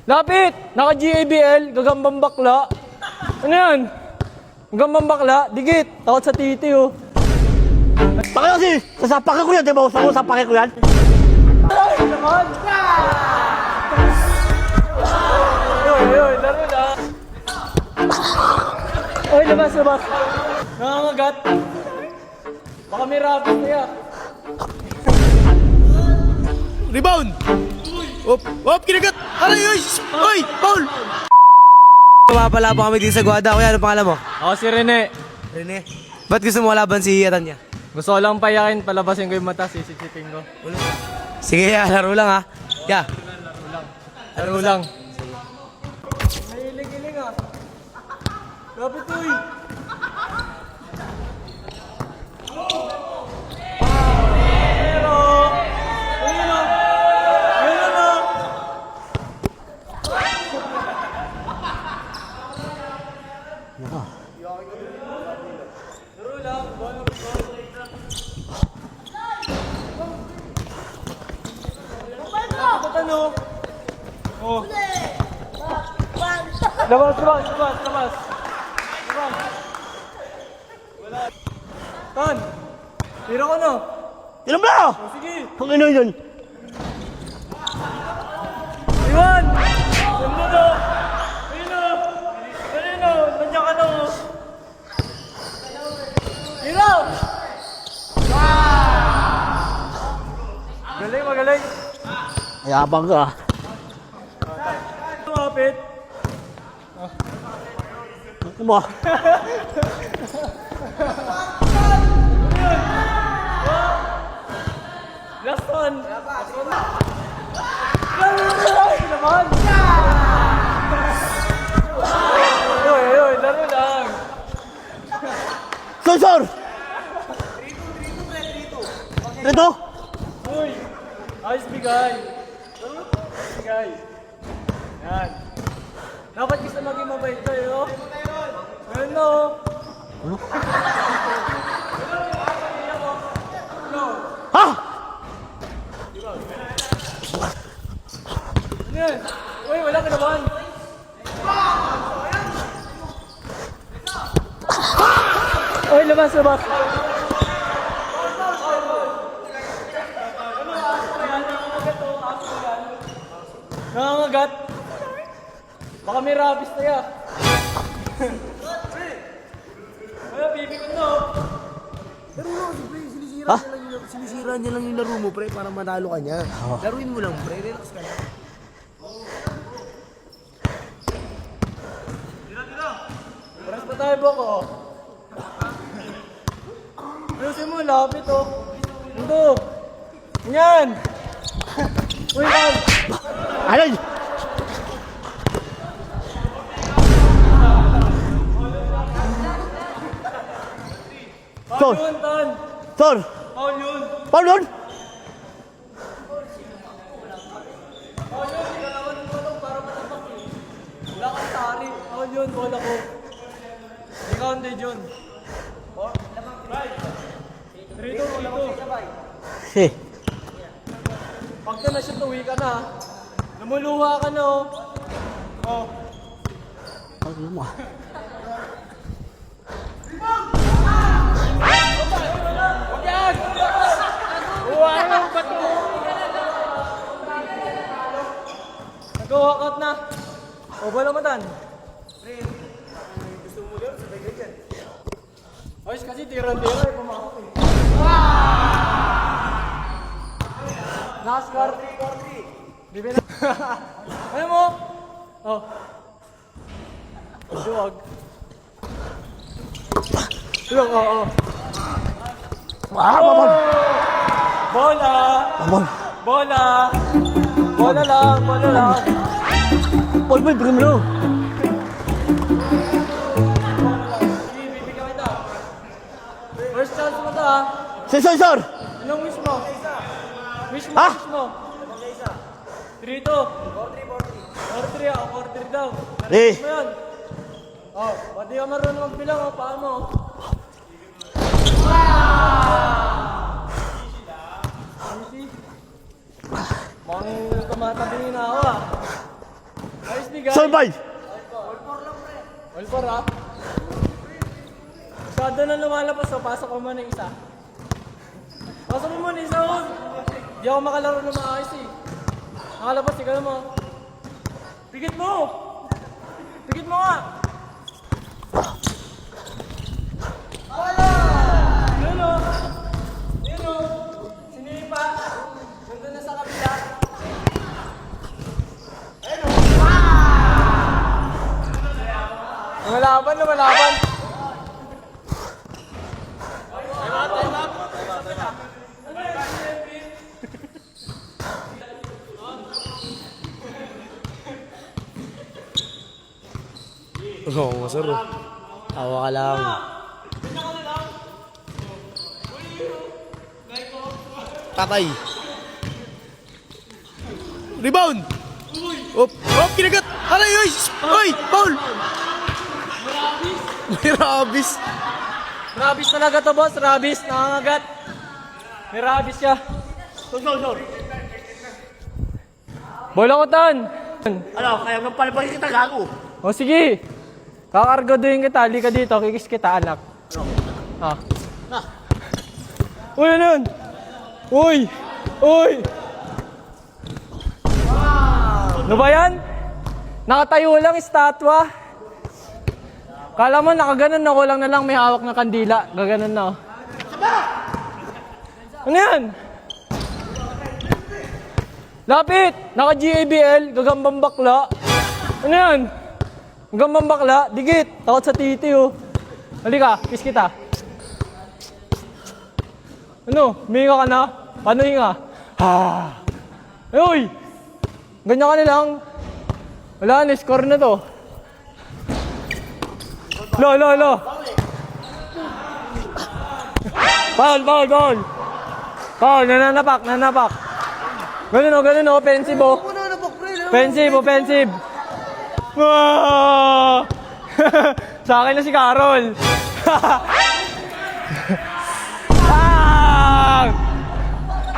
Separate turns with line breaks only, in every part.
Lapit! Naka-GABL, gagambang bakla. Ano yan? Gagambang bakla, digit. Takot sa titi, oh.
Baka kasi, sasapakin ko yan, di ba? Sasapakin ko yan.
Ay, naman! Yoy, laro na. Oy, labas. Nangangagat. Baka may rabbit kaya.
Rebound! Op, kinagat! Aray, oy, Paul! Pumapala po kami dito sa Guada. Kuya, ano pangalan mo?
Ako si Rene.
Rene. Ba't gusto mo laban si Atanya?
Gusto ko lang payakin, palabasin ko yung mata, sisipin ko.
Sige, laro lang ha. Yeah.
Laro lang. May iling-iling ah. Lapit ko eh. Ano? Oh. Labas. Tan! Tira ko na!
Ilan ba?
Oh, sige!
Ang ino yun.
Iwan! Yan mo na! Ayun o! Nandiyan ka na o! Tira! Magaling!
Ayabang ka.
Tumapit!
Ano mo?
Last one! Ay, naman! Yoy, laro lang!
Sonsor! Rito?
Uy! Ayos bigay! Yan! Dapat gusto maging mabait kayo! Ganun no!
Ha?
Ano yan? Uy, wala ka naman! Uy, labas! Nangangagat! Baka may rabies na yan! Wala, bibigyan na oh!
Pero pre, sinisira niya lang yung laro mo, pre, para manalo ka niya. Laruin mo lang, pre, relax ka lang.
Paras pa tayo, Boko. Ayusin mo, lapit, oh. Ito. Yan. Uy, Val.
Alay!
Paul yun, Tan.
Sor!
Paul yun.
Paul yun?
Sinalawan mo lang para matapak eh. Wala kang tari. Paul yun, wala ko. Ikaw hindi, John. Rito.
Si.
Pag ka na-shoot, uwi ka na. Namuluha ka na, oh. Oh.
Ano mo?
Huwag yan! Uwayo, bato! Nag-walk out na. O, wala matan. Gusto mo lang, sabay ganyan. Ayos kasi tira-tira, pumakot eh. NASCAR. Di ba na? Ano mo? Oh. Duwag. Duwag, oo.
Mamon!
Bola!
Mamon!
Bola! Bola lang!
Paul, bigyan mo lang.
Sige, bibigyan kita. First chance mo to ha.
Si Sonsor!
Anong wish mo? Wish mo,
Ha?
wish mo. 3-2. 4-3 ako, 4-3 daw.
Eh.
Mo yan. Oh, pati ka marunong magbilang, oh, paano? Easy. Mukhang tumatabi na ako ah. bigay.
Solbay!
All four ah. Masyado na lumalabas so pasok ko muna yung isa. Pasok mo muna isa oh. Di ako makalaro na maayos eh. Nakalabas, ikaw mo. Pigit mo! Pigit mo nga! Yun o! Yun o! Sinipa! Nandun na sa kabila. Ayun o! Lumalaban, lumalaban!
Oo, masaro. Tawa ka lang. Tatay. Rebound! Op! Op! Kinagat! Aray! Oy! Oy! Paul! May rabis.
Rabis talaga to boss, rabis, nangangagat. May rabis siya.
Sor.
Bola ko tan!
Ano, kaya nang palipagin kita gago.
O sige! Kakargaduhin kita, halika dito, kikis kita anak. Ah. Uy, ano yun? Uy! Uy! Ano ba yan? Nakatayo lang, estatwa. Kala mo nakaganon na, kulang na lang may hawak na kandila. Gaganon na. Oh. Ano yan? Lapit! Naka-GABL, gagambang bakla. Ano yan? Gagambang bakla, digit. Takot sa titi oh. Halika, kiss kita. Ano? Huminga ka na? Paano hinga? Ha! Uy! Ganyan ka na lang. Wala na, score na to. Lo. Foul. Foul, nananapak. Ganun o, offensive o. Offensive. Wow! Sa akin na si Carol. Ah!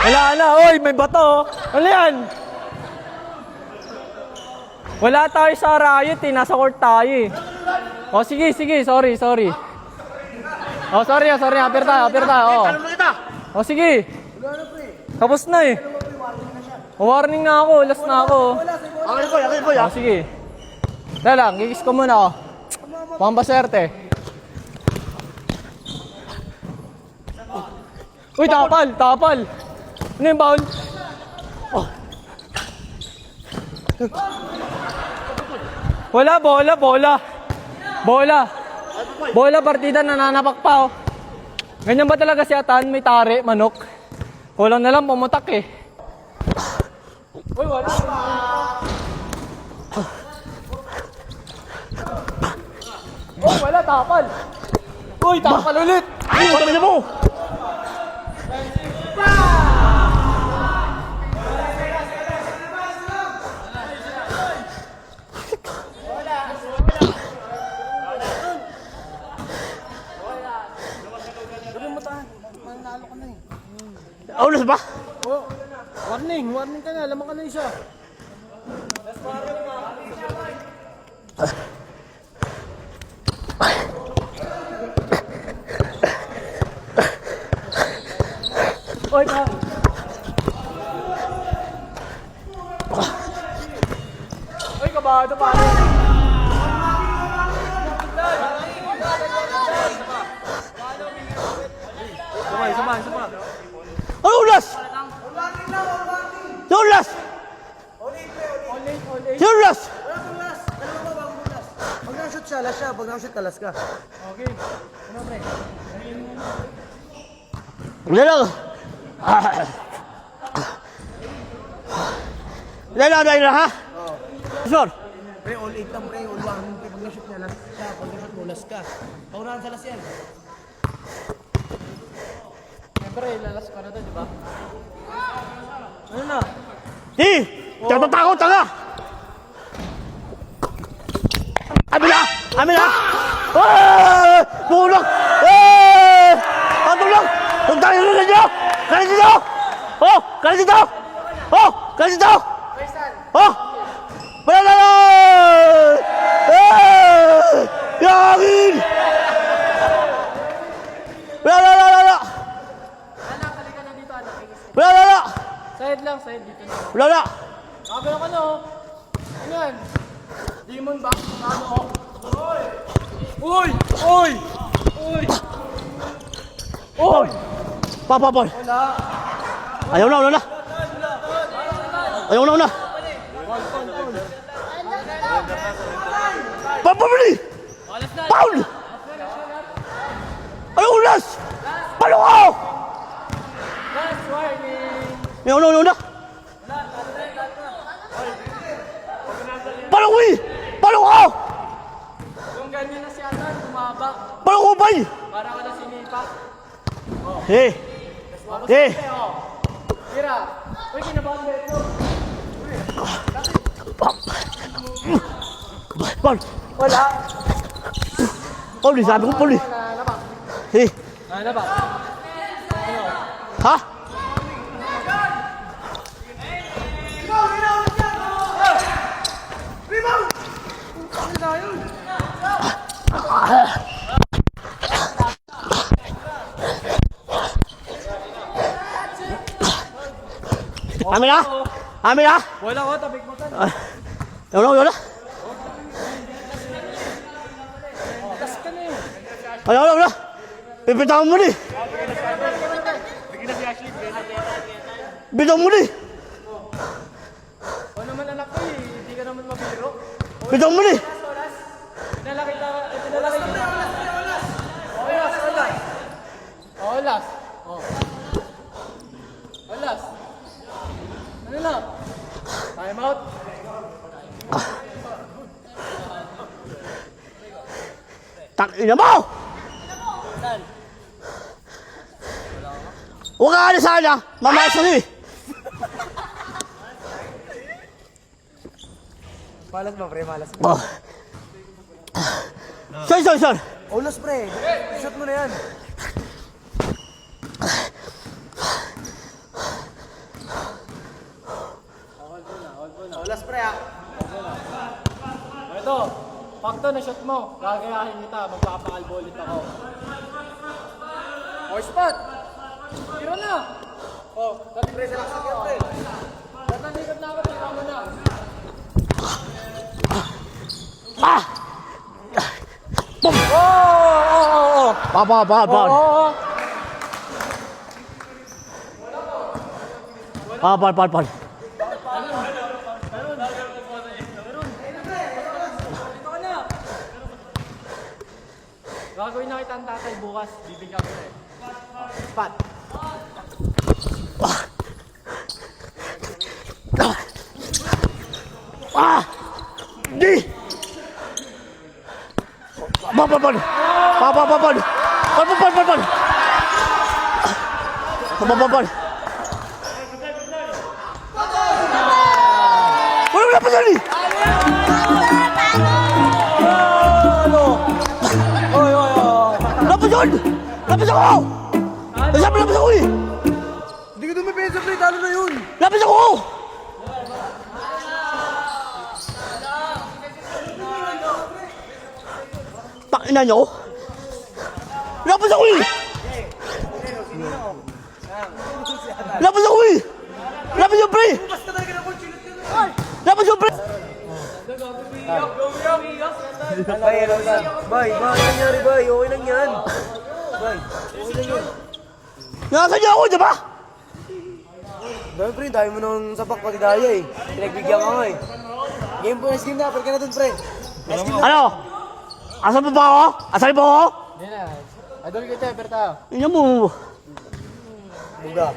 Wala na, oy, may bato. Ano yan? Wala tayo sa riot eh, nasa court tayo eh. O sige, sorry. O sorry, apir tayo.
Tanong na kita.
O sige. Tapos na eh. Warning na ako, last na ako.
Akin ko.
O sige. Dahil lang, gigis ko muna ako. Pampaserte. Uy, tapal. Ano yung foul? Wala, bola, partida, nananapak pa oh. Ganyan ba talaga si Atan? May tare, manok. Kulang na lang, pumutak eh. Uy, wala. Oh, wala, tapal. Uy, tapal ulit.
Pagkakita mo. Aulas ba?
Warning ka na, lamang ka na isa. Oy, pa. Oy, kabado pa. Sumay.
Ano ulas? Ulas! Ulas!
Pag na-shoot siya, alas siya. Pag na-shoot, alas ka.
Okay. Ano, pre?
Wala lang. Wala lang, ha? Sir.
Pre, all 8 lang, pre. All 1. Pag na-shoot niya, alas siya. Pag na-shoot mo, alas ka. Paunahan sa alas yan.
Siyempre, lalas ka na to, di ba? Ano na?
Di! Tatatakot ka! Amin na! Tulog! Tulog! Huwag tayo na ninyo! Kalit dito! Wala na!
Ano yan? Demon ba? Ano? Uy! Uy! Uy!
Paul! Paul!
Wala.
Ayaw na. Ayaw na. Paul! Paul! Ayaw ulas! Palo ko!
Last warning.
Ayaw na. Palo ko eh! Palo ko!
Yung ganyan na si Atan, tumaba.
Palo ko ba eh?
Para ka na sinipa.
Eh! Eh!
Tira. Uy, kinabahan ba ito?
Paul!
Wala.
Paul, sabi ko Paul eh.
Wala ba?
Eh!
Wala ba?
Ha? Amin na! Amin na!
Wala ko, tabig mo tan.
Ayaw na.
Tas ka na yun.
Ayaw na. Pipitawan mo ni. Bitaw mo ni.
O naman anak ko eh, hindi ka naman mabiro.
Bitaw mo ni.
Pinalakita ka, pinalakita ka. Olas. Olas. Oh. Olas. Ano na? Time out.
Takina mo! Huwag ka alis sana. Mamaya sa eh.
Malas ba, pre? Malas.
Oh. Sir.
Olas, pre. Shoot mo na yan. Olas, pre, ah. Ito, pakto na shot mo. Gagayahin kita, magpapakalbo ulit ako. O, spot! Tira na! O, dati pre, relax na kayo, pre. Natalikod na ako, tira mo na.
Ah!
Oo!
Paul. Paul.
Gagawin na kita ang tatay bukas, bibigyan ko na eh. Spot.
Ah! Di! Paul. Paul. Wala pa dali!
Oy!
Lapos ako! Lapos ako eh!
Hindi ko dumipensa, play, talo na yun!
Lapos ako! Pakina nyo! Lapos ako eh! Lapos ako eh! Lapos yung pre! Lapos yung pre!
Boy, nangyari, boy? Okay lang yan. Boy, okay lang yan.
Nakasan niyo ako, di ba?
Boy, pre, dahil mo nung sapak pati daya eh. Pinagbigyan ka nga eh. Game po, game na. Pagka na dun, pre.
Ano? Asan pa ba ako? Asan pa ako?
Hindi na. Idol kita, Berta.
Ina mo.
Buga.